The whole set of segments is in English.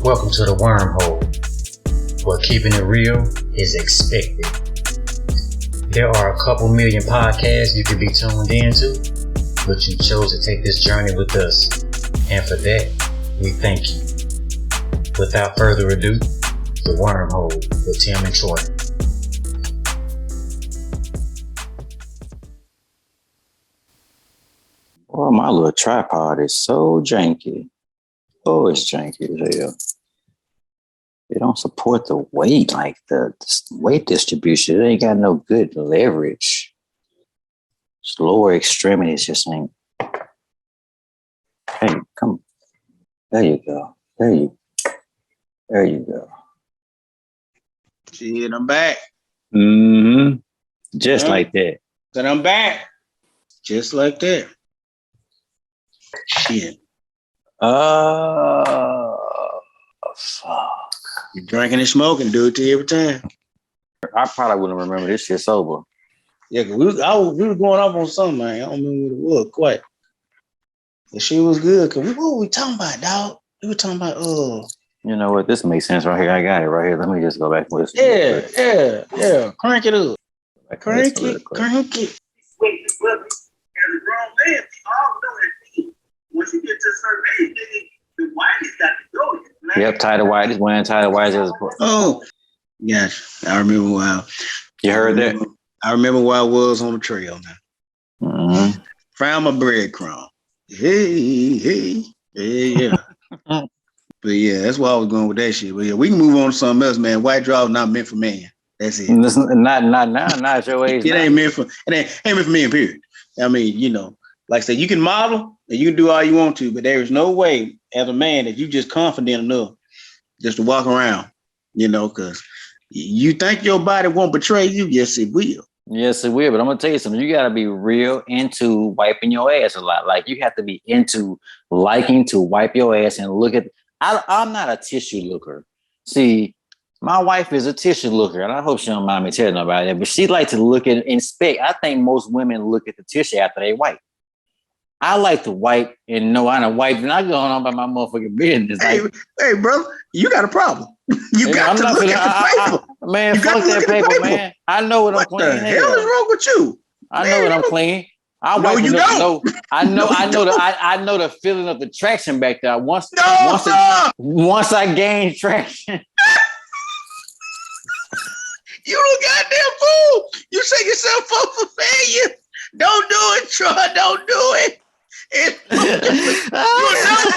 Welcome to the Wormhole, where keeping it real is expected. There are a couple million podcasts you could be tuned into, but you chose to take this journey with us, and for that, we thank you. Without further ado, the Wormhole with Tim and Troy. Well, my little tripod is so janky. Oh, it's janky as hell. It don't support the weight, like the weight distribution. It ain't got no good leverage. Its lower extremities just ain't. Hey, come. There you go. There you go. Shit, I'm back. Mm-hmm. Just like that. Said I'm back. Just like that. Shit. Fuck. You drinking and smoking, do it to you every time. I probably wouldn't remember this shit sober. Yeah, cause we was going off on something, man. I don't remember what it was quite. The shit was good. Cause what were we talking about, dog? We were talking about You know what? This makes sense right here. I got it right here. Let me just go back and listen. Yeah. Crank it up. Crank it. Wait, but as a grown man, we all know that once you get to a certain age, the whitey's got to go. Yep, tighter white is wearing tighter white as a Oh, yeah. I remember while. You heard that? I remember where I was on the trail now. Mm-hmm. Found my breadcrumb. Hey, yeah. But yeah, that's why I was going with that shit. But yeah, we can move on to something else, man. White draw is not meant for man. That's it. Not now, not your age. It ain't meant for me, period. I mean, you know, like I said, you can model and you can do all you want to, but there is no way as a man that you just confident enough just to walk around, you know, because you think your body won't betray you. Yes, it will. Yes, it will. But I'm gonna tell you something. You gotta be real into wiping your ass a lot. Like you have to be into liking to wipe your ass and look at. I'm not a tissue looker. See, my wife is a tissue looker, and I hope she don't mind me telling nobody that. But she like to look at inspect. I think most women look at the tissue after they wipe. I like to wipe and know I done wiped and I go on by my motherfucking business. Hey, brother, you got a problem. You got to look at the paper. Man, fuck that paper, man. I know what I'm clean. What the hell is wrong with you? I know what I'm clean. No, you don't. I know the feeling of the traction back there. Once I gain traction. You a goddamn fool. You set yourself up for failure. Don't do it, Troy. Don't do it. You'll never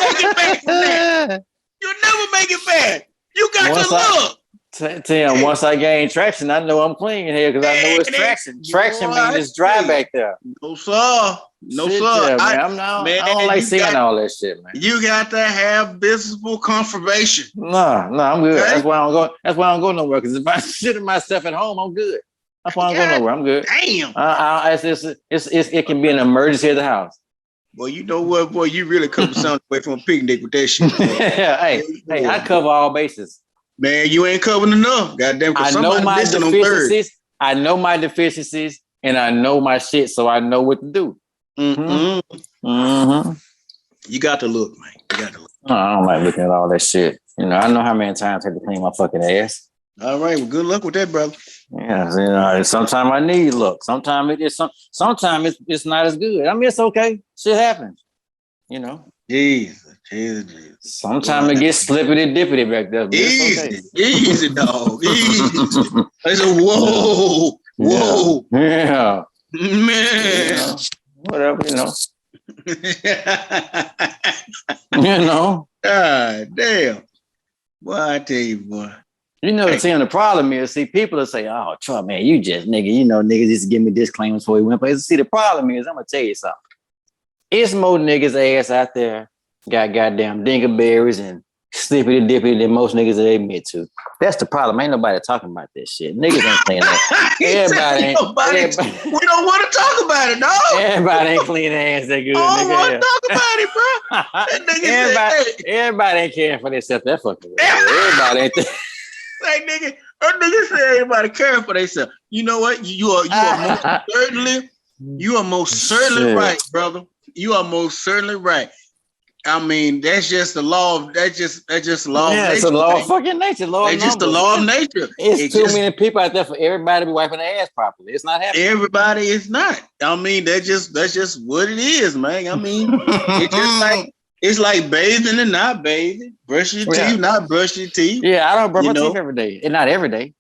make it back from that. You'll never make it back. You got to look. Tim, once I gain traction, I know I'm clean here because I know it's traction. Traction means it's dry back there. No, sir. There, I don't like seeing all that shit, man. You got to have visible confirmation. No, I'm good. Okay? That's why I don't go nowhere. Because if I shit myself at home, I'm good. That's why I don't go nowhere. I'm good. Damn. It can be an emergency at the house. Well, you know what, boy? You really covered something away from a picnic with that shit. hey, I cover all bases. Man, you ain't covering enough. Goddamn, I know my deficiencies. I know my deficiencies, and I know my shit, so I know what to do. Mm-hmm. Mm-hmm. You got to look, man. You got to look. No, I don't like looking at all that shit. You know, I know how many times I have to clean my fucking ass. All right, well, good luck with that, brother. Yeah, you know, sometimes I need look. Sometimes it's not as good. I mean, it's okay. Shit happens. You know. Jesus. Sometimes it gets slippity dippity back there. Easy, dog. Easy. I said, whoa. Yeah. Man. You know, whatever, you know. You know. God damn. Boy, I tell you, boy. You know, the problem is, see, people will say, oh, Troy, man, you just nigga, you know, niggas used to give me disclaimers before we went places. See, the problem is, I'm going to tell you something. It's more niggas ass out there got goddamn dingleberries and slippity dippity than most niggas they admit to. That's the problem. Ain't nobody talking about this shit. Niggas ain't clean that. Everybody ain't. We don't want to talk about it, dog. Everybody ain't clean their ass that good. I don't want to talk about it, bro. Everybody ain't caring for themselves. That fucking way. Everybody ain't. Like nigga say everybody caring for themselves. You know what? You are most certainly right, brother. You are most certainly right. I mean, that's just the law of that's just the law of Yeah, nature. it's a law of Man. fucking nature, law of It's just the numbers. law of nature. It's It too just many people out there for everybody to be wiping their ass properly. It's not happening. everybody is not. I mean, that's just what it is, man. I mean, it's just like it's like bathing and not bathing, brush your Yeah. teeth, not brush your teeth. Yeah, I don't brush You my teeth know, every day, and not every day.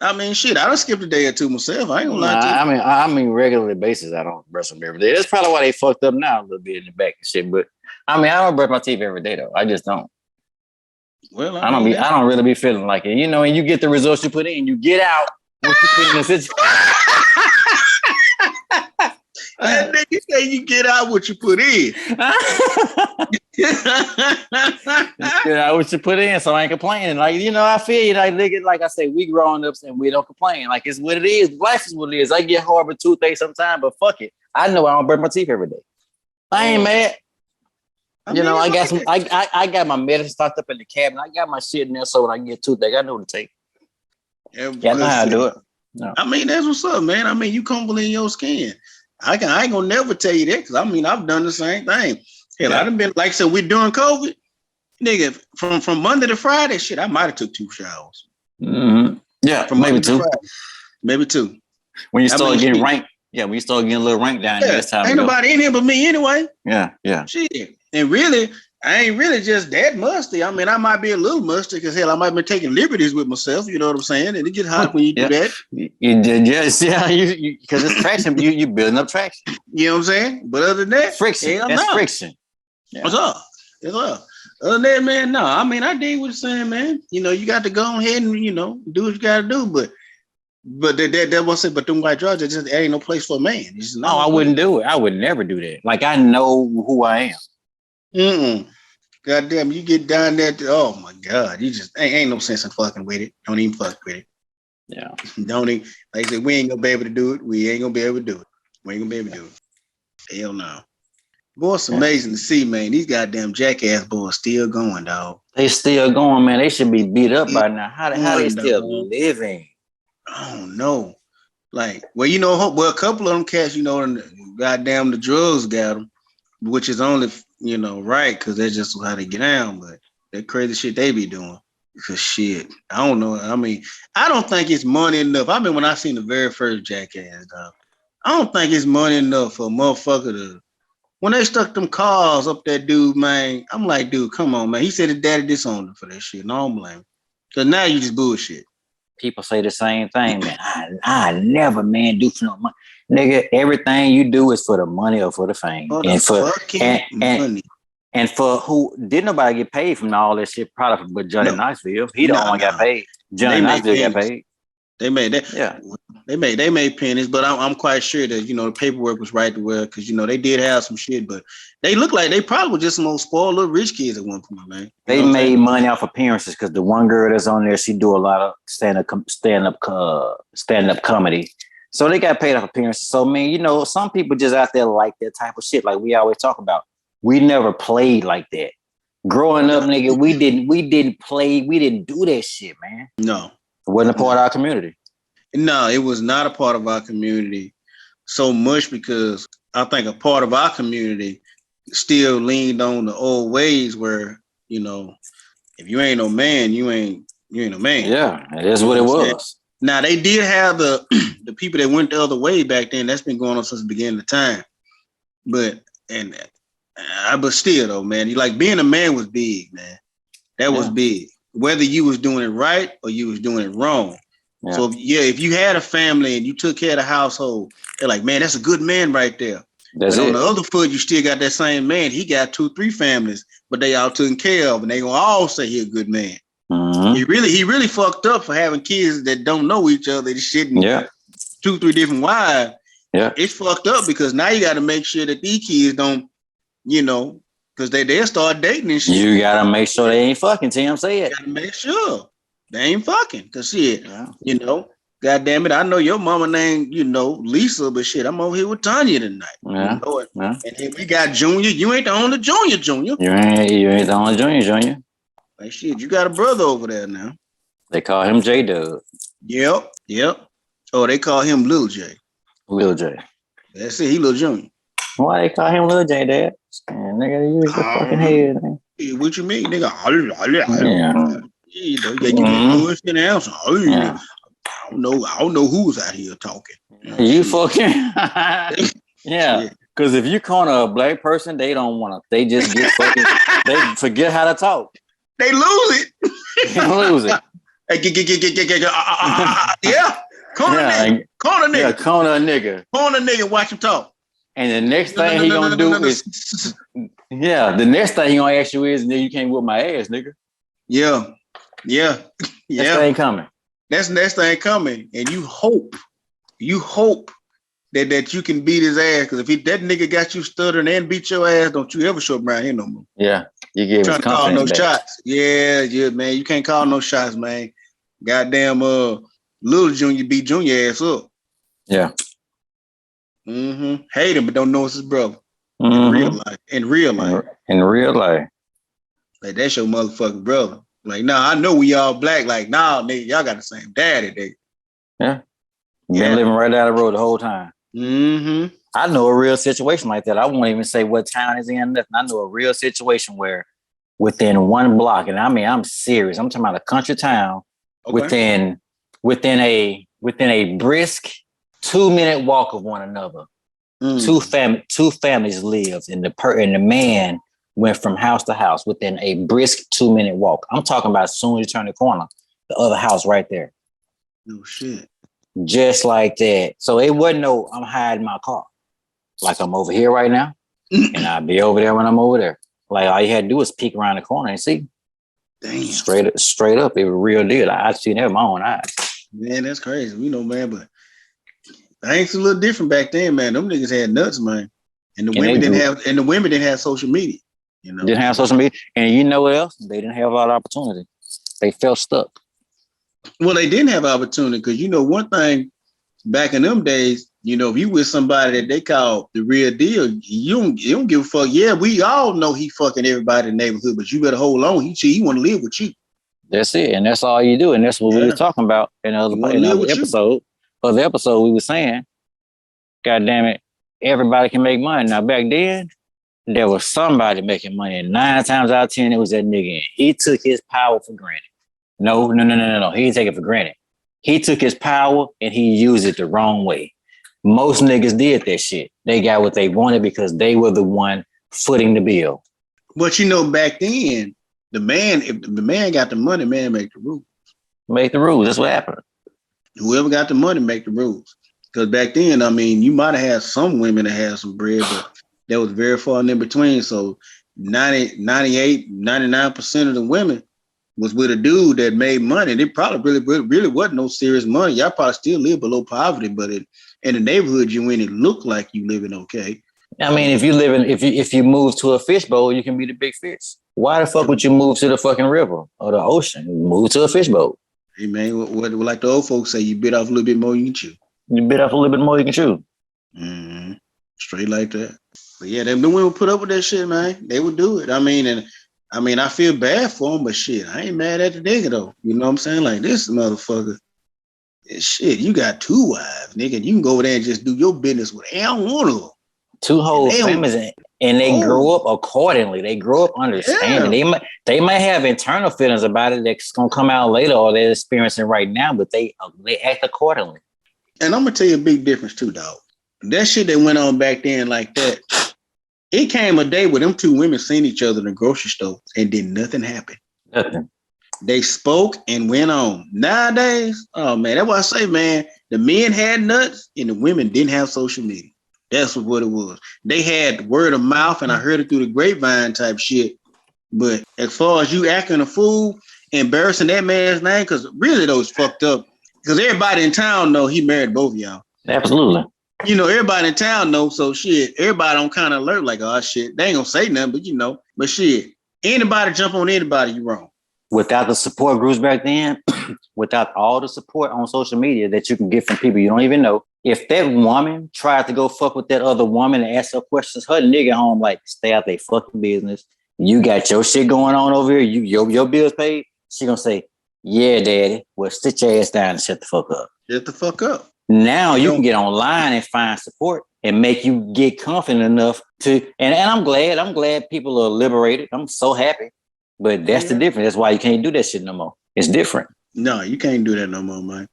I mean, shit, I don't skip a day or two myself. I ain't gonna lie to you. Nah, I mean, regularly basis. I don't brush them every day. That's probably why they fucked up now a little bit in the back and shit. But I mean, I don't brush my teeth every day though. I just don't. Well, I don't really be feeling like it. You know, and you get the results you put in. You get out what you put in the situation. That nigga say you get out what you put in. Yeah, what you put in, so I ain't complaining. Like, you know, I feel you. Like, nigga, like I say, we grown ups and we don't complain. Like, it's what it is. Life is what it is. I get horrible toothache sometimes, but fuck it. I know I don't brush my teeth every day. I ain't mad. You know, I got some. I got my medicine stocked up in the cabinet. I got my shit in there, so when I get toothache, I know what to take. Yeah, I know how to do it. No. I mean, that's what's up, man. I mean, you comfortable in your skin. I ain't gonna never tell you that because I mean I've done the same thing. Hell, I done been like I said, we during COVID, nigga, from Monday to Friday, shit, I might have took 2 showers. Mm-hmm. Yeah, from maybe Monday to 2. Friday. Maybe 2. When you start getting ranked, when you start getting a little rank down there, it's time ain't to go. Nobody in here but me anyway. Yeah. Shit. And really, I ain't really just that musty. I mean, I might be a little musty because hell, I might be taking liberties with myself. You know what I'm saying? And it gets hot when you do that. You did, yes, yeah. You because it's traction. You building up traction. You know what I'm saying? But other than that, friction. That's friction. Yeah. What's up? Other than that, man, no. I mean, I dig what you're saying, man. You know, you got to go ahead and do what you got to do, but that was it. But them white drugs, it just ain't no place for a man. I wouldn't do it. I would never do that. Like I know who I am. God damn, you get down there. Oh my God, you just ain't no sense in fucking with it. Don't even fuck with it. Yeah. Don't even. Like I said, we ain't gonna be able to do it. We ain't gonna be able to do it. We ain't gonna be able to do it. Hell no. Boy, it's amazing to see, man. These goddamn jackass boys still going, dog. They still going, man. They should be beat up by now. How they still living? I don't know. Like, well, a couple of them cats, goddamn the drugs got them, which is only, right, because that's just how they get down. But that crazy shit they be doing. Because shit, I don't know. I mean, I don't think it's money enough. I mean, when I seen the very first Jackass, dog, I don't think it's money enough for a motherfucker to. When they stuck them cars up that dude, man, I'm like, dude, come on, man. He said his daddy disowned him for that shit. No, I don't blame him. Because now you just bullshit. People say the same thing, man. I never, man, do for no money. Nigga, everything you do is for the money or for the fame. Money. And for who didn't nobody get paid from all that shit probably but Johnny Knoxville. He the only got paid. Johnny Knoxville got paid. They made that. Yeah. They made pennies, but I'm quite sure that the paperwork was right to where because they did have some shit, but they look like they probably were just some old spoiled little rich kids at one point, man. They made money off appearances because the one girl that's on there, she do a lot of stand up comedy, so they got paid off appearances. So man, some people just out there like that type of shit. Like we always talk about, we never played like that. Growing up, nigga, we didn't play, we didn't do that shit, man. No, it wasn't a part of our community. No, it was not a part of our community so much because I think a part of our community still leaned on the old ways where, if you ain't no man, you ain't no man. Yeah, that's what it was. Now they did have the people that went the other way back then. That's been going on since the beginning of time. But still though, man, you like being a man was big, man. That was big. Whether you was doing it right or you was doing it wrong. Yeah. So if you had a family and you took care of the household, they're like, man, that's a good man right there. But on the other foot, you still got that same man. He got 2-3 families, but they all taken care of, and they gonna all say he a good man. Mm-hmm. He really fucked up for having kids that don't know each other. They shit 2-3 different wives. Yeah, it's fucked up because now you got to make sure that these kids don't, because they'll start dating and shit. You gotta make sure they ain't fucking. Tim, say it. You gotta make sure. They ain't fucking, cause shit, God damn it, I know your mama name, Lisa, but shit, I'm over here with Tanya tonight. Yeah. And then we got Junior. You ain't the only Junior. You ain't the only Junior. Like shit, you got a brother over there now. They call him J Dub. Yep. Oh, they call him Lil J. Lil J. That's it. He Lil Junior. Why they call him Lil J, Dad? Man, nigga, use the fucking head, man. What you mean, nigga? Yeah. You know, you gotta give me a bullshit answer. Yeah. I don't know who's out here talking. You Shit. fucking yeah. Shit. Because if you corner a black person, they don't want to. They just get fucking. They forget how to talk. They lose it. They lose it. Yeah. Corner nigga. Corner nigga. Yeah, corner a nigga. Corner nigga. Watch him talk. And the next thing he gonna do is, the next thing he gonna ask you is, nigga, you can't whip my ass, nigga. Yeah. Next thing coming. That's next thing coming, and you hope that you can beat his ass. Because if that nigga got you stuttering and beat your ass, don't you ever show up around here no more. Yeah, you give his trying to call no back. shots. Yeah, man. You can't call no shots, man. Goddamn, Little Junior beat Junior ass up. Yeah. Hate him, but don't know it's his brother. In real life. Like, that's your motherfucking brother. Like, nah, I know we all black. Like, nah, nigga, y'all got the same daddy, nigga. Yeah. Been living right down the road the whole time. I know a real situation like that. I won't even say what town is in. Nothing. I know a real situation where within one block, and I mean, I'm serious. I'm talking about a country town. Okay. Within a brisk 2-minute walk of one another. Two families lived, and the man went from house to house within a brisk 2-minute walk. I'm talking about as soon as you turn the corner, the other house right there. No shit. Just like that. So it wasn't no, I'm hiding my car. Like I'm over here right now, and I'll be over there when I'm over there. Like all you had to do was peek around the corner and see. Damn. Straight up, it was real deal. I've seen it with my own eyes. Man, that's crazy. We know, man, but things a little different back then, man. Them niggas had nuts, man. And the women didn't have social media. You know, didn't have social media. And you know what else? They didn't have a lot of opportunity. They felt stuck. Well, they didn't have opportunity because, you know, one thing back in them days, you know, if you with somebody that they call the real deal, you don't give a fuck. Yeah, we all know he fucking everybody in the neighborhood, but you better hold on. He want to live with you. That's it. And that's all you do. And that's what we were talking about in another episode. Other episode, we were saying, God damn it, everybody can make money. Now, back then, there was somebody making money. And 9 times out of 10, it was that nigga. And he took his power for granted. No. He didn't take it for granted. He took his power and he used it the wrong way. Most niggas did that shit. They got what they wanted because they were the one footing the bill. But, you know, back then, if the man got the money, man make the rules. Make the rules. That's what happened. Whoever got the money make the rules. Because back then, I mean, you might have had some women that had some bread, but that was very far in between. So 98, 99% of the women was with a dude that made money. They probably really wasn't no serious money. Y'all probably still live below poverty, but in the neighborhood you in, it looked like you living okay. I mean, if you move to a fishbowl, you can be the big fish. Why the fuck would you move to the fucking river or the ocean? Move to a fishbowl. Hey man, what like the old folks say, you bit off a little bit more you can chew. You bit off a little bit more you can chew. Straight like that. But yeah, them women put up with that shit, man. They would do it. I mean, I feel bad for them, but shit, I ain't mad at the nigga though. You know what I'm saying? Like this motherfucker, shit, you got 2 wives, nigga. You can go over there and just do your business with one of them. 2 whole families, and they grow up accordingly. They grow up understanding. Yeah. They might have internal feelings about it that's gonna come out later, or they're experiencing right now, but they act accordingly. And I'm gonna tell you a big difference too, dog. That shit that went on back then like that, it came a day where them 2 women seen each other in the grocery store and did nothing happen. Nothing. They spoke and went on. Nowadays, oh man, that's why I say, man, the men had nuts and the women didn't have social media. That's what it was. They had word of mouth, and I heard it through the grapevine type shit. But as far as you acting a fool, embarrassing that man's name, because really those fucked up. Because everybody in town know he married both of y'all. Absolutely. You know, everybody in town knows, so shit, everybody on kind of alert like, oh shit, they ain't gonna say nothing, but you know. But shit, anybody jump on anybody, you wrong. Without the support groups back then, without all the support on social media that you can get from people you don't even know, if that woman tried to go fuck with that other woman and ask her questions, her nigga home like, stay out their fucking business. You got your shit going on over here. Your bills paid. She gonna say, yeah, daddy. Well, sit your ass down and shut the fuck up. Shut the fuck up. Now you can get online and find support and make you get confident enough to. And I'm glad people are liberated. I'm so happy. But that's the difference. That's why you can't do that shit no more. It's different. No, you can't do that no more, man.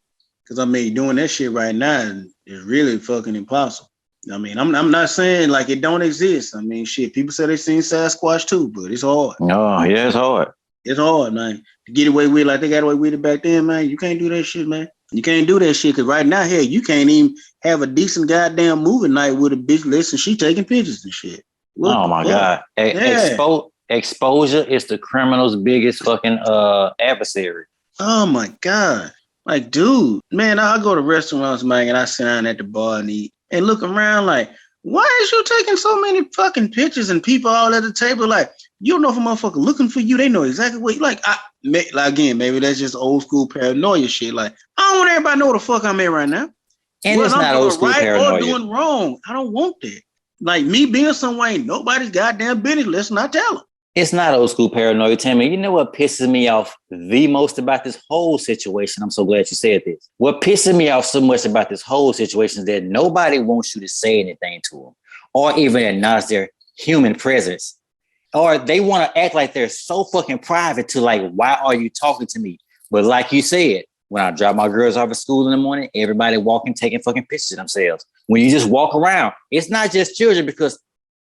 Because I mean, doing that shit right now is really fucking impossible. I mean, I'm not saying like it don't exist. I mean, shit, people say they seen Sasquatch too, but it's hard. No, yeah, it's hard. It's hard, man. To get away with it like they got away with it back then, man. You can't do that shit, man. You can't do that shit because right now, hell, you can't even have a decent goddamn movie night with a bitch. Listen, she taking pictures and shit. Oh my God. Exposure is the criminal's biggest fucking adversary. Oh my God. Like, dude, man, I go to restaurants, man, and I sit down at the bar and eat and look around like, why is you taking so many fucking pictures and people all at the table? Like, you don't know if a motherfucker looking for you. They know exactly what you like. Again, maybe that's just old school paranoia shit. Like, I don't want everybody to know what the fuck I'm at right now. And it's not old school paranoia. Or doing wrong. I don't want that. Like, me being somewhere ain't nobody's goddamn business. Let's not tell them. It's not old school paranoia, Tammy. You know what pisses me off the most about this whole situation? I'm so glad you said this. What pisses me off so much about this whole situation is that nobody wants you to say anything to them or even acknowledge their human presence. Or they want to act like they're so fucking private to like, why are you talking to me? But like you said, when I drop my girls off at school in the morning, everybody walking, taking fucking pictures of themselves. When you just walk around, it's not just children because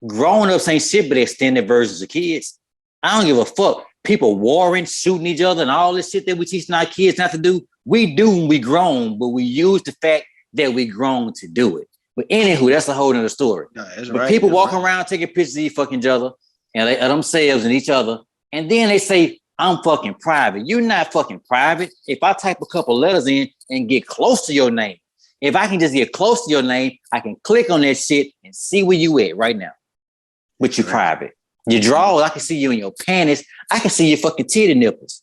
grown-ups ain't shit, but extended versions of kids. I don't give a fuck. People warring, shooting each other, and all this shit that we teaching our kids not to do. We do when we grown, but we use the fact that we grown to do it. But anywho, that's a whole nother story. No, but people walking around taking pictures of each other and of themselves and each other, and then they say, I'm fucking private. You're not fucking private. If I type a couple letters in and get close to your name, if I can just get close to your name, I can click on that shit and see where you at right now. But you're private. Your drawers, I can see you in your panties. I can see your fucking titty nipples.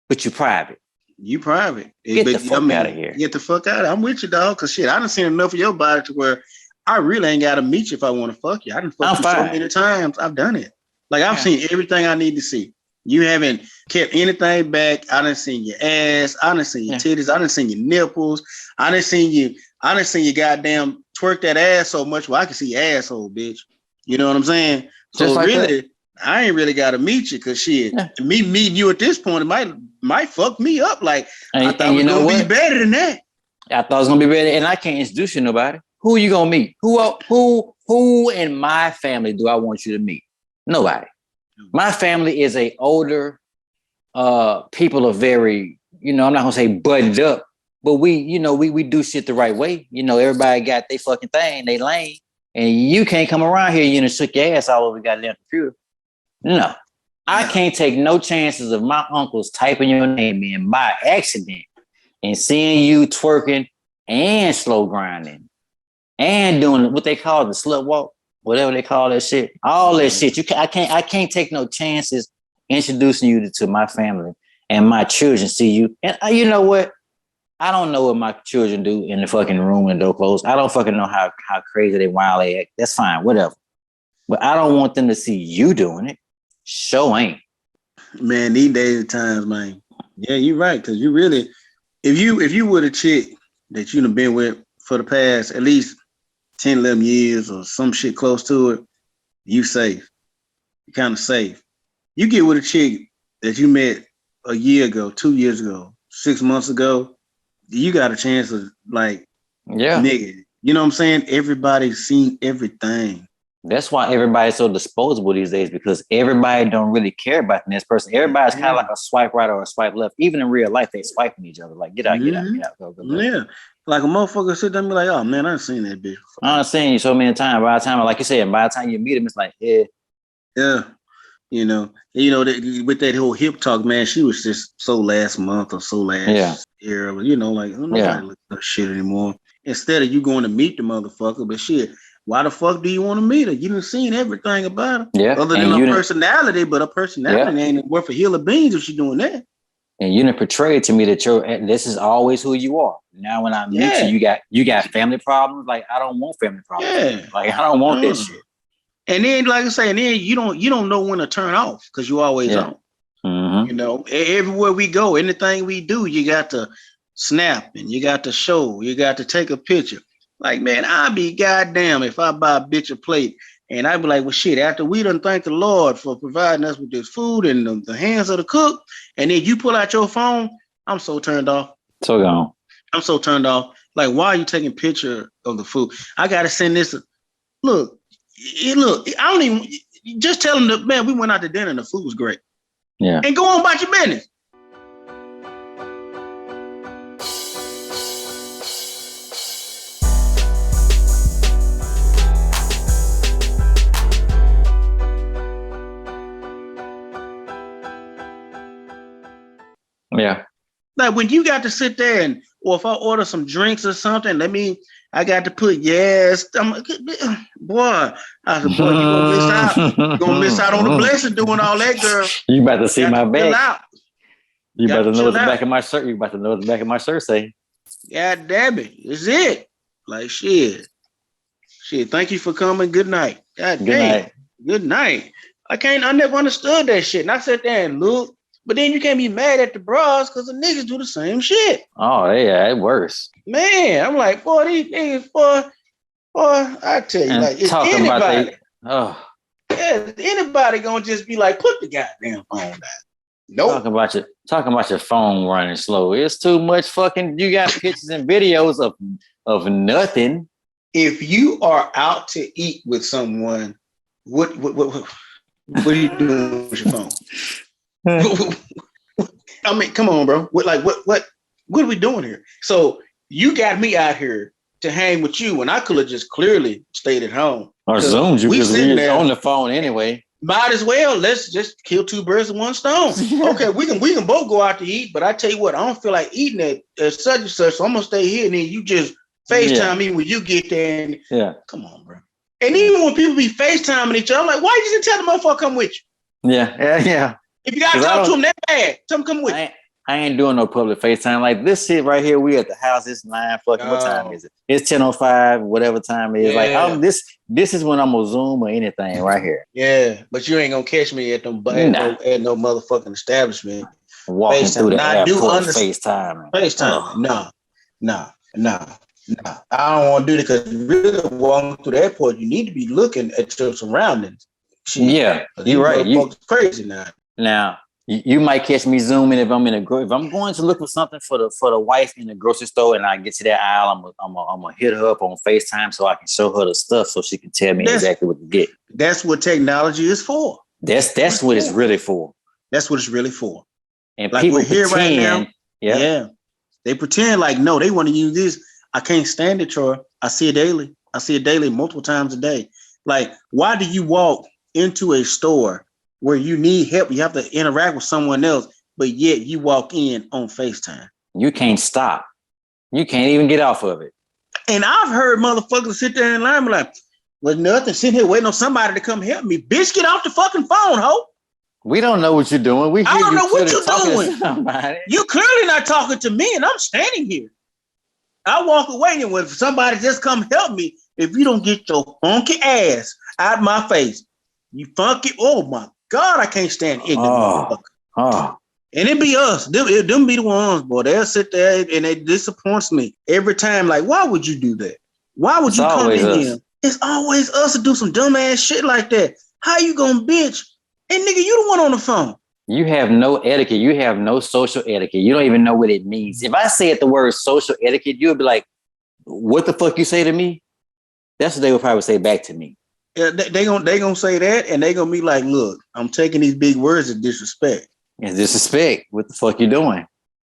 But you're private. You private. Get the fuck out of here. Get the fuck out of here. I'm with you, dog. Cause shit, I done seen enough of your body to where I really ain't gotta meet you if I want to fuck you. I done fucked you so many times. I've done it. Like I've seen everything I need to see. You haven't kept anything back. I done seen your ass. I done seen your titties. I done seen your nipples. I done seen you goddamn twerk that ass so much where I can see your asshole, bitch. You know what I'm saying? So like really, I ain't really got to meet you because shit, me meeting you at this point, it might fuck me up. Like I thought it was gonna be better than that. I thought it was gonna be better, and I can't introduce you to nobody. Who are you gonna meet? Who in my family do I want you to meet? Nobody. My family is a older. People are very, I'm not gonna say buttoned up, but we do shit the right way. Everybody got their fucking thing, they lane. And you can't come around here, you shook your ass all over the goddamn computer. No. I can't take no chances of my uncles typing your name in by accident and seeing you twerking and slow grinding and doing what they call the slut walk, whatever they call that shit. All that shit. I can't take no chances introducing you to my family and my children see you. And you know what? I don't know what my children do in the fucking room and door closed. I don't fucking know how crazy they wild they act. That's fine, whatever. But I don't want them to see you doing it. Sure ain't. Man, these days and times, man. Yeah, you're right. Cause you really, if you were the chick that you've been with for the past at least 10, 11 years or some shit close to it, you safe. You kind of safe. You get with a chick that you met a year ago, 2 years ago, 6 months ago, you got a chance of like, nigga, you know what I'm saying? Everybody's seen everything. That's why everybody's so disposable these days because everybody don't really care about the next person. Everybody's kind of like a swipe right or a swipe left. Even in real life, they swiping each other. Like, get out, get out. Go. Yeah. Like a motherfucker sit there and be like, oh man, I done seen that bitch before. I done seen you so many times. By the time, like you said, by the time you meet him, it's like, yeah. Yeah. With that whole hip talk, man, she was just so last month or so last year. Like, nobody looks at shit anymore. Instead of you going to meet the motherfucker, but shit, why the fuck do you want to meet her? You done seen everything about her. Yeah. Other than her personality, but her personality ain't worth a hill of beans if she doing that. And you done portrayed to me that this is always who you are. Now when I meet you got family problems. Like, I don't want family problems. Yeah. Like, I don't want this shit. And then, like I say, and then you don't know when to turn off because you always on. Mm-hmm. Everywhere we go, anything we do, you got to snap and you got to show, you got to take a picture. Like, man, I'd be goddamn if I buy a bitch a plate and I'd be like, well, shit, after we done thank the Lord for providing us with this food and the hands of the cook, and then you pull out your phone, I'm so turned off. So gone. I'm so turned off. Like, why are you taking a picture of the food? I got to send this. Look, I don't even, just tell them that, man, we went out to dinner and the food was great. Yeah. And go on about your business. Yeah. Like when you got to sit there and, or if I order some drinks or something, I got to put yes. Boy, I said, boy, you gonna miss out. You gonna miss out on the blessing doing all that, girl. You about to see my back. back. You about to know what the back of my shirt. You about to know what the back of my shirt say. God damn it. It's it. Like shit. Thank you for coming. Good night. God damn. Night. Good night. I never understood that shit. And I sat there and looked. But then you can't be mad at the bras because the niggas do the same shit. Oh, yeah, it's worse. Man, I'm like, boy, these niggas, boy, I tell you, and like, is anybody gonna just be like, put the goddamn phone down? Nope. Talking about your phone running slow. It's too much fucking. You got pictures and videos of nothing. If you are out to eat with someone, what are you doing with your phone? I mean, come on, bro. What are we doing here? So you got me out here to hang with you when I could have just clearly stayed at home. Or Zoomed you because we were on the phone anyway. Might as well. Let's just kill two birds with one stone. Okay, we can both go out to eat, but I tell you what, I don't feel like eating at such and such, so I'm gonna stay here and then you just FaceTime me when you get there. And, come on, bro. And even when people be FaceTiming each other, I'm like, why you just tell the motherfucker come with you? Yeah. If you gotta talk to him that bad, tell him come with you. I ain't doing no public FaceTime. Like this shit right here, we at the house. It's 9 fucking. What time is it? It's 10:05. Whatever time it is. Yeah. Like this is when I'm gonna Zoom or anything right here. Yeah, but you ain't gonna catch me at no motherfucking establishment. Walking through the airport, FaceTime. No. I don't want to do it because really walking through the airport, you need to be looking at your surroundings. Shit. Yeah, you're right. You crazy now. Now you might catch me zooming if I'm if I'm going to look for something for the wife in the grocery store and I get to that aisle, I'm gonna hit her up on FaceTime so I can show her the stuff so she can tell me exactly what to get. That's what technology is for. That's what it's really for. That's what it's really for. And like people we're here right now. Yeah. They pretend like no, they want to use this. I can't stand it, Troy. I see it daily, multiple times a day. Like, why do you walk into a store where you need help? You have to interact with someone else, but yet you walk in on FaceTime. You can't stop. You can't even get off of it. And I've heard motherfuckers sit there in line and be like, well, nothing, sitting here waiting on somebody to come help me. Bitch, get off the fucking phone, ho. We don't know what you're doing. I don't know what you're doing. You clearly not talking to me, and I'm standing here. I walk away, and when somebody just come help me, if you don't get your funky ass out my face, you funky. Oh my God, I can't stand ignorant motherfucker. And it be us. Them be the ones, boy. They'll sit there and it disappoints me every time. Like, why would you do that? Why would you come in here? It's always us to do some dumb ass shit like that. How you gonna bitch? And nigga, you the one on the phone. You have no etiquette. You have no social etiquette. You don't even know what it means. If I say the word social etiquette, you'll be like, what the fuck you say to me? That's what they would probably say back to me. Yeah, they gonna say that, and they gonna be like, look, I'm taking these big words as disrespect. It's disrespect. What the fuck you doing?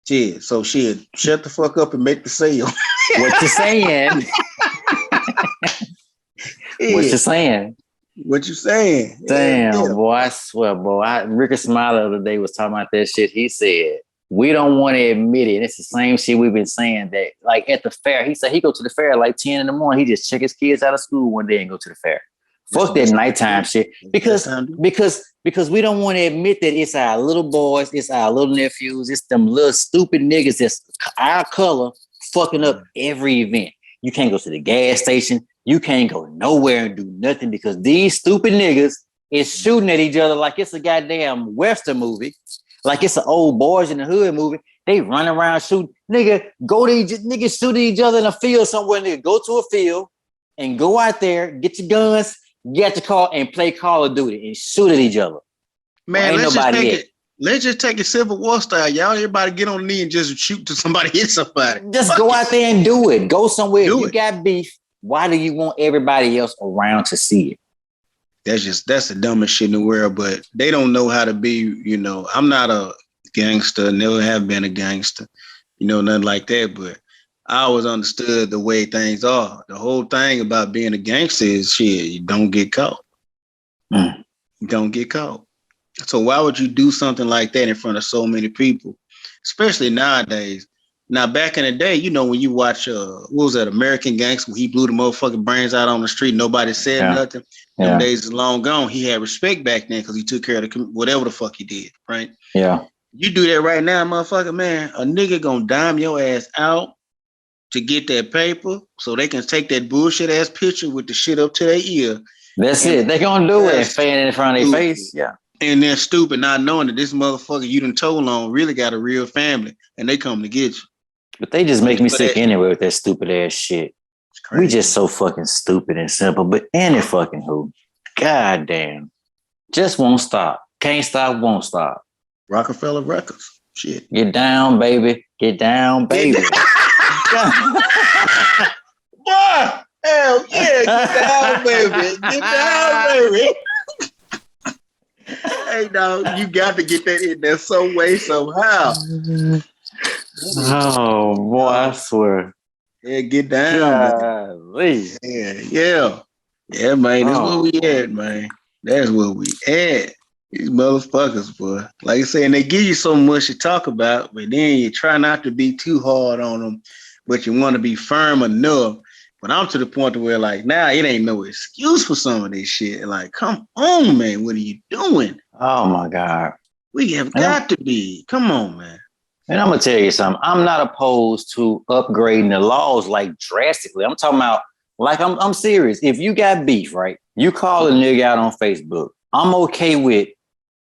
Shit. So shit, shut the fuck up and make the sale. What you saying? What you saying? What you saying? Damn, boy, I swear, boy. Ricky Smiley the other day was talking about that shit. He said, we don't want to admit it. And it's the same shit we've been saying that, like at the fair, he said he go to the fair at like 10 in the morning. He just check his kids out of school one day and go to the fair. Fuck that nighttime shit. Because we don't want to admit that it's our little boys, it's our little nephews, it's them little stupid niggas that's our color fucking up every event. You can't go to the gas station. You can't go nowhere and do nothing because these stupid niggas is shooting at each other like it's a goddamn Western movie. like it's an old boys in the hood movie. They run around shooting. Nigga, niggas shooting each other in a field somewhere. Nigga, go to a field and go out there, get your guns, get your car, and play Call of Duty and shoot at each other. Man, let's just take it Civil War style, y'all. Everybody get on the knee and just shoot to somebody, hit somebody. Just go out there and do it. Go somewhere. If you got beef, why do you want everybody else around to see it? That's the dumbest shit in the world, but they don't know how to be, I'm not a gangster, never have been a gangster, nothing like that, but I always understood the way things are. The whole thing about being a gangster is shit, you don't get caught. You don't get caught. So why would you do something like that in front of so many people, especially nowadays? Now, back in the day, when you watch, what was that, American Gangster, when he blew the motherfucking brains out on the street, nobody said nothing. Them days is long gone. He had respect back then because he took care of whatever the fuck he did, right? Yeah. You do that right now, motherfucker, man, a nigga gonna dime your ass out to get that paper so they can take that bullshit ass picture with the shit up to their ear. That's it. They gonna do it and fan it in front of their face. Yeah. And they're stupid, not knowing that this motherfucker you done told on really got a real family and they come to get you. But they just make me sick anyway with that stupid ass shit. We just so fucking stupid and simple, but any fucking who. God damn. Just won't stop. Can't stop, won't stop. Rockefeller Records. Shit. Get down, baby. Get down, baby. Boy, hell yeah, get down, baby. Get down, baby. Hey, dog, you got to get that in there some way, somehow. Oh, boy, I swear. Yeah, get down. Yeah, man, that's where we at, man. That's where we at. These motherfuckers, boy. Like I said, they give you so much to talk about, but then you try not to be too hard on them, but you want to be firm enough. But I'm to the point where, like, now it ain't no excuse for some of this shit. Like, come on, man, what are you doing? Oh, my God. We have got to be. Come on, man. And I'm going to tell you something. I'm not opposed to upgrading the laws, like, drastically. I'm talking about, like, I'm serious. If you got beef, right, you call a nigga out on Facebook. I'm okay with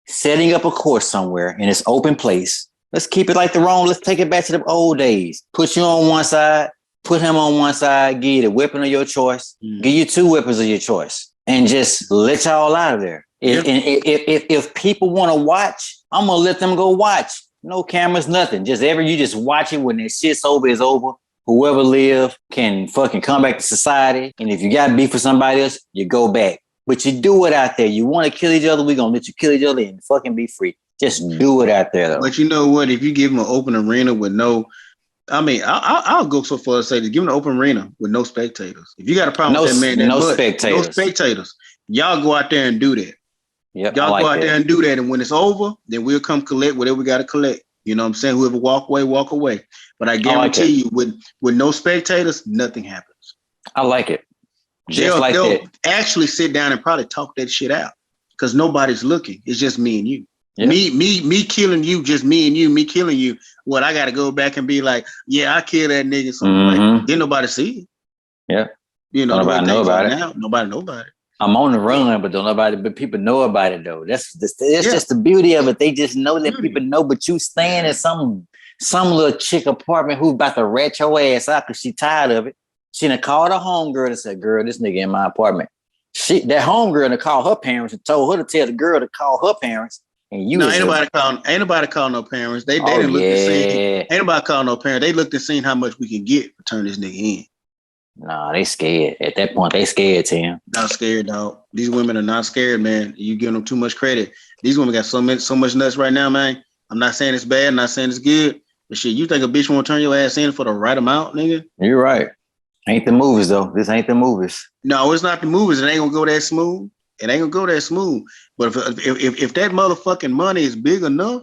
setting up a course somewhere in this open place. Let's keep it like the wrong. Let's take it back to the old days. Put you on one side, put him on one side, give you the weapon of your choice, give you two weapons of your choice, and just let y'all out of there. If people want to watch, I'm going to let them go watch. No cameras, nothing. You just watch it. When that shit's over, it's over. Whoever live can fucking come back to society. And if you got beef with somebody else, you go back. But you do it out there. You want to kill each other, we're going to let you kill each other and fucking be free. Just do it out there, though. But you know what? If you give them an open arena with no, I'll go so far as to say, give them an open arena with no spectators. If you got a problem with that man, no spectators. Y'all go out there and do that. Yep, y'all go out there and do that. And when it's over, then we'll come collect whatever we got to collect. You know what I'm saying? Whoever walk away. But I guarantee you, with no spectators, nothing happens. I like it. They'll actually sit down and probably talk that shit out because nobody's looking. It's just me and you. Yep. Me killing you, just me and you, me killing you. What, I got to go back and be like, yeah, I killed that nigga. So like, didn't nobody see it. Yeah. Nobody know about it. Nobody know about it. I'm on the run, but people know about it though. That's just the beauty of it. They just know that people know, but you staying in some little chick apartment who's about to rat your ass out because she tired of it. She done called her homegirl and said, girl, this nigga in my apartment. That homegirl done called her parents and told her to tell the girl to call her parents. And ain't nobody call no parents. They didn't look to see. Ain't nobody call no parents. They looked and seen how much we can get for turn this nigga in. Nah, they scared. At that point, they scared, Tim. Not scared, dog. These women are not scared, man. You giving them too much credit. These women got so much nuts right now, man. I'm not saying it's bad. I'm not saying it's good. But shit, you think a bitch won't turn your ass in for the right amount, nigga? You're right. Ain't the movies, though. This ain't the movies. No, it's not the movies. It ain't gonna go that smooth. But if that motherfucking money is big enough,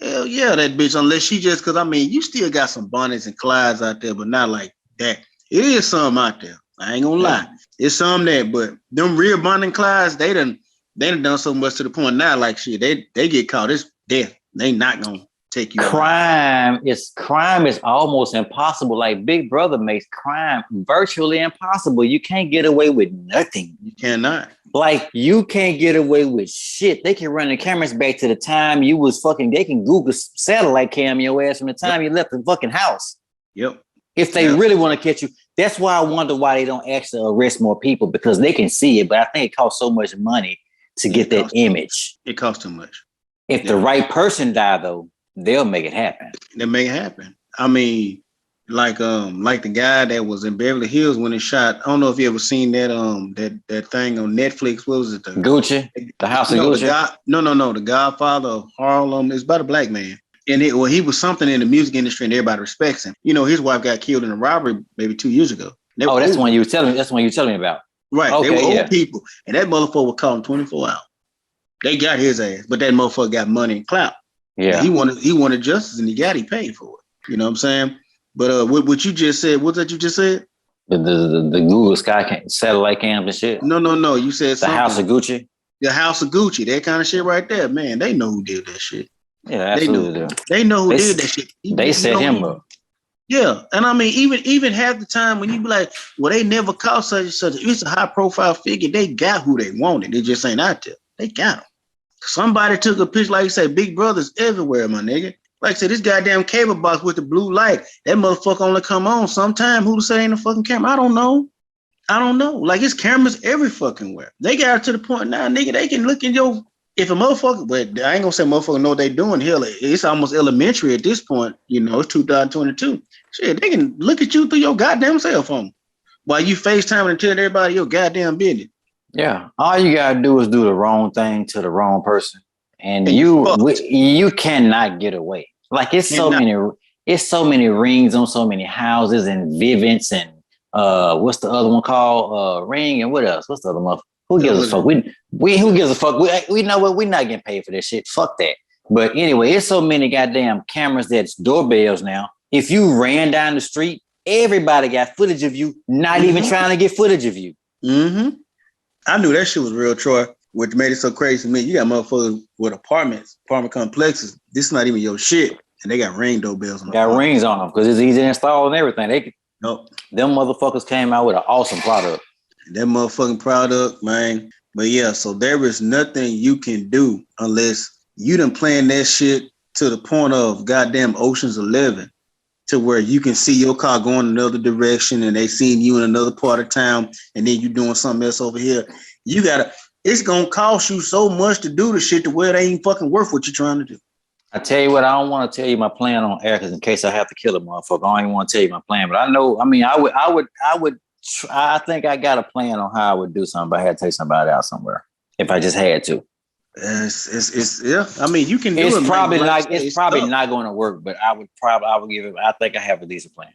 hell yeah, that bitch. Unless she just, because you still got some Bonnies and Clydes out there, but not like that. It is some out there. I ain't gonna lie. It's some there, but them real Bonnie and Clydes, they done done so much to the point now. Like shit, they get caught. It's death. They not gonna take you out. Crime is almost impossible. Like Big Brother makes crime virtually impossible. You can't get away with nothing. You cannot. Like you can't get away with shit. They can run the cameras back to the time you was fucking. They can Google satellite cam your ass from the time you left the fucking house. Yep. If they really want to catch you, that's why I wonder why they don't actually arrest more people, because they can see it. But I think it costs so much money to get that image. It costs too much. If the right person die, though, they'll make it happen. They make it happen. I mean, like the guy that was in Beverly Hills when he shot. I don't know if you ever seen that that thing on Netflix. What was it? Gucci, the House of Gucci. The Godfather of Harlem. It's about a black man. And he was something in the music industry, and everybody respects him. You know, his wife got killed in a robbery maybe 2 years ago. That's the one you were telling me. That's the one you were telling me about. Right. Okay, they were old people, and that motherfucker was caught in 24 hours. They got his ass, but that motherfucker got money and clout. Yeah. And he wanted justice, and he paid for it. You know what I'm saying? But what you just said, what's that you just said? The Google satellite cam and shit. No. You said the House of Gucci. The House of Gucci, that kind of shit right there, man. They know who did that shit. Yeah, absolutely. They know who did that shit. They set him up. Yeah, and I mean, even half the time when you be like, well, they never caught such and such. It's a high profile figure. They got who they wanted. They just ain't out there. They got them. Somebody took a picture, like you say, Big Brother's everywhere, my nigga. Like I said, this goddamn cable box with the blue light, that motherfucker only come on sometime. Who to say ain't a fucking camera? I don't know. Like, it's cameras every fucking where. They got it to the point now, nigga, they can look in your. If a motherfucker, but I ain't gonna say motherfucker know what they doing. Hell, it's almost elementary at this point. You know, it's 2022. Shit, they can look at you through your goddamn cell phone while you FaceTiming and telling everybody your goddamn business. Yeah, all you gotta do is do the wrong thing to the wrong person, and you cannot get away. Like it's so many rings on so many houses and Vivint and what's the other one called? Ring and what else? What's the other one? Who gives a fuck? Who gives a fuck? We know what, we're not getting paid for this shit. Fuck that. But anyway, it's so many goddamn cameras that's doorbells now. If you ran down the street, everybody got footage of you, not even trying to get footage of you. Mm-hmm. I knew that shit was real, Troy, which made it so crazy to me. You got motherfuckers with apartment complexes. This is not even your shit. And they got ring doorbells on them. Got rings on them because it's easy to install and everything. Them motherfuckers came out with an awesome product. That motherfucking product, man. But yeah, so there is nothing you can do unless you done plan that shit to the point of goddamn Ocean's 11, to where you can see your car going another direction and they seeing you in another part of town, and then you doing something else over here. It's gonna cost you so much to do the shit to where it ain't fucking worth what you're trying to do. I tell you what, I don't want to tell you my plan on air because in case I have to kill a motherfucker, I don't even want to tell you my plan. But I know, I mean, I think I got a plan on how I would do something, but I had to take somebody out somewhere if I just had to. It's yeah. I mean, you can do it. It's probably not going to work, but I would give it. I think I have a decent plan.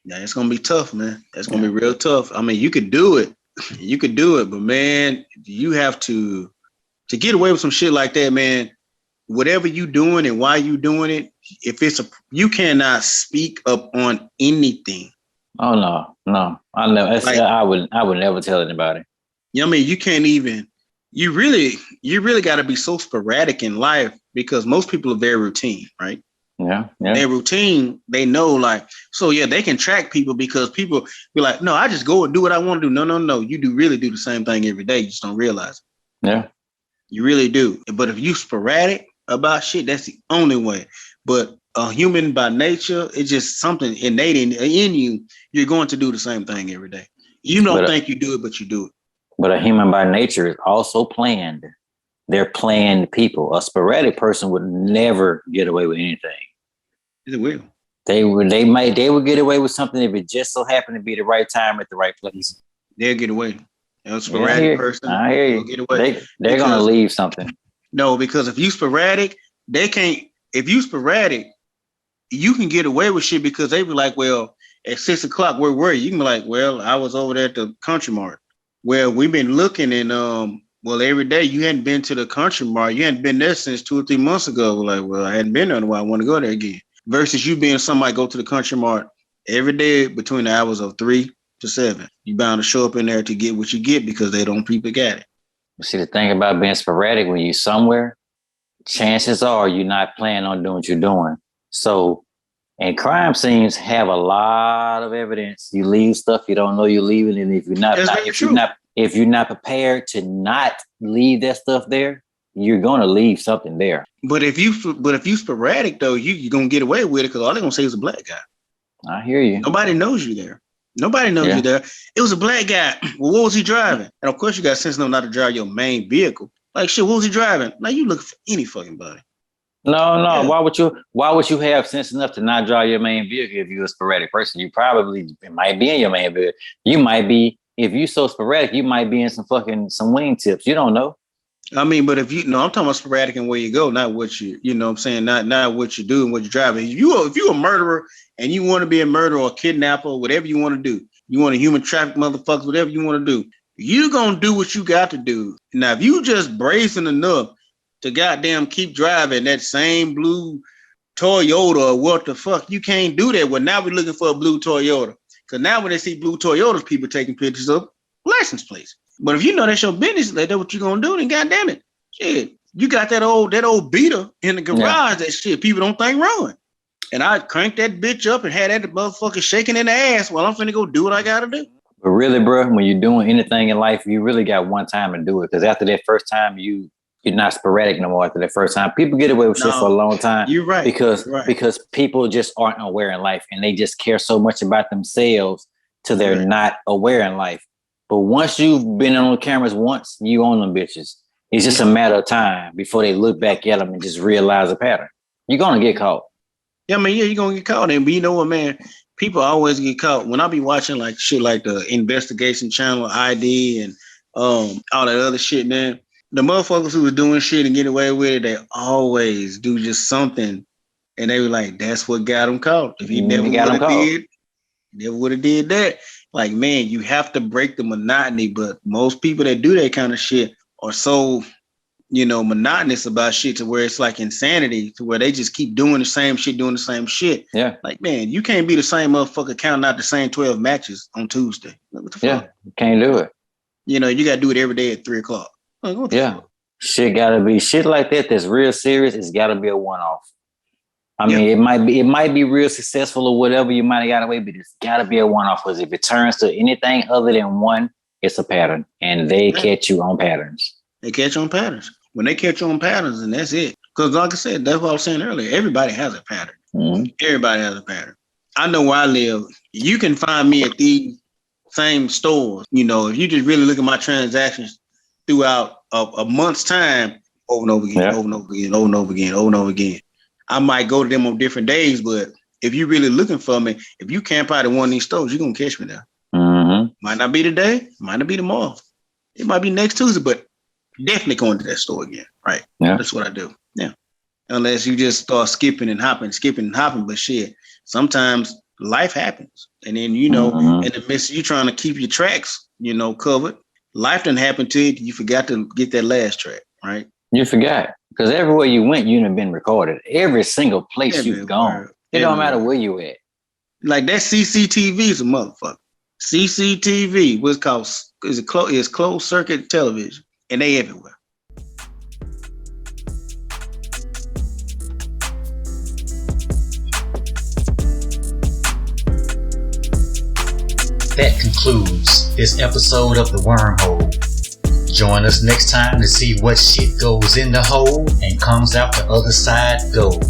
Yeah, it's gonna be tough, man. It's gonna be real tough. I mean, you could do it, but man, you have to get away with some shit like that, man. Whatever you doing and why you doing it, you cannot speak up on anything. Oh no, I never. I would never tell anybody. I mean, you can't even. You really got to be so sporadic in life because most people are very routine, right? Yeah. They're routine. They know, like, so yeah, they can track people because people be like, no, I just go and do what I want to do. No. You really do the same thing every day. You just don't realize it. Yeah. You really do. But if you sporadic about shit, that's the only way. But a human by nature, it's just something innate in you. You're going to do the same thing every day. You don't think you do it, but you do it. But a human by nature is also planned. They're planned people. A sporadic person would never get away with anything. It will. They would get away with something if it just so happened to be the right time at the right place. They'll get away. A sporadic person. I hear you. Get away. They're going to leave something. No, because if you sporadic, they can't. If you sporadic, you can get away with shit because they be like, well, at 6 o'clock, where were you? You can be like, well, I was over there at the Country Mart. Well, we've been looking and every day you hadn't been to the Country Mart. You hadn't been there since 2 or 3 months ago. We're like, well, I hadn't been there in a while. I want to go there again. Versus you being somebody go to the Country Mart every day between the hours of 3 to 7. You bound to show up in there to get what you get because they don't people got it. See, the thing about being sporadic when you're somewhere, chances are you're not planning on doing what you're doing. So, and crime scenes have a lot of evidence. You leave stuff you don't know you're leaving, and if you're not prepared to not leave that stuff there, you're gonna leave something there. But if you sporadic though, you're gonna get away with it because all they're gonna say is a black guy. I hear you. Nobody knows you there. Nobody knows you there. It was a black guy. Well, what was he driving? And of course, you got sense enough not to drive your main vehicle. Like shit, what was he driving? Now you looking for any fucking body. No. Yeah. Why would you have sense enough to not drive your main vehicle if you're a sporadic person? You probably might be in your main vehicle. You might be, if you're so sporadic, you might be in some wingtips. You don't know. I mean, but I'm talking about sporadic and where you go, not what you know what I'm saying, not what you do and what you're driving. If you're a murderer and you want to be a murderer or a kidnapper or whatever you want to do, you want to human traffic motherfuckers, whatever you want to do, you gonna do what you got to do. Now, if you just bracing enough to goddamn keep driving that same blue Toyota or what the fuck, you can't do that. Well, now we're looking for a blue Toyota. Because now when they see blue Toyotas, people taking pictures of license plates. But if you know that's your business, that's what you're gonna do, then goddamn it. Shit. You got that old beater in the garage, that shit people don't think run. And I cranked that bitch up and had that motherfucker shaking in the ass while I'm finna go do what I gotta do. But really, bro, when you're doing anything in life, you really got one time to do it. Because after that first time, you're not sporadic no more. After that first time, people get away with shit for a long time. You're right. Because people just aren't aware in life, and they just care so much about themselves till they're not aware in life. But once you've been on the cameras once, you own them bitches. It's just a matter of time before they look back at them and just realize a pattern. You're gonna get caught. Yeah, I mean, you're gonna get caught. And but you know what, man? People always get caught. When I be watching like shit like the investigation channel, ID, and all that other shit, man, the motherfuckers who was doing shit and get away with it, they always do just something, and they were like, "That's what got them caught." If he never would have did that. Like, man, you have to break the monotony. But most people that do that kind of shit are so, monotonous about shit to where it's like insanity, to where they just keep doing the same shit. Yeah. Like, man, you can't be the same motherfucker counting out the same 12 matches on Tuesday. Like, what the fuck? Yeah, you can't do it. You got to do it every day at 3:00. Like, what the fuck? Shit gotta be shit like that that's real serious. It's gotta be a one-off. I mean, it might be real successful or whatever you might have got away, but it's gotta be a one-off, because if it turns to anything other than one, it's a pattern, and they catch you on patterns. They catch on patterns. When they catch on patterns, and that's it. Because like I said, that's what I was saying earlier. Everybody has a pattern. Mm-hmm. Everybody has a pattern. I know where I live. You can find me at these same stores. If you just really look at my transactions throughout a month's time, over and over again, over and over again, over and over again, over and over again. I might go to them on different days, but if you're really looking for me, if you camp out at one of these stores, you're going to catch me there. Mm-hmm. Might not be today, might not be tomorrow. It might be next Tuesday, but definitely going to that store again. Right. Yeah. That's what I do. Yeah. Unless you just start skipping and hopping. But shit, sometimes life happens. And then, in the midst of you trying to keep your tracks, covered, life done happened to you. You forgot to get that last track, right? You forgot. Because everywhere you went, you'd have been recorded. Every single place you've gone. It don't matter where you at. Like that CCTV is a motherfucker. CCTV, what's called, is closed circuit television. And they everywhere. That concludes this episode of the Wormhole. Join us next time to see what shit goes in the hole and comes out the other side gold.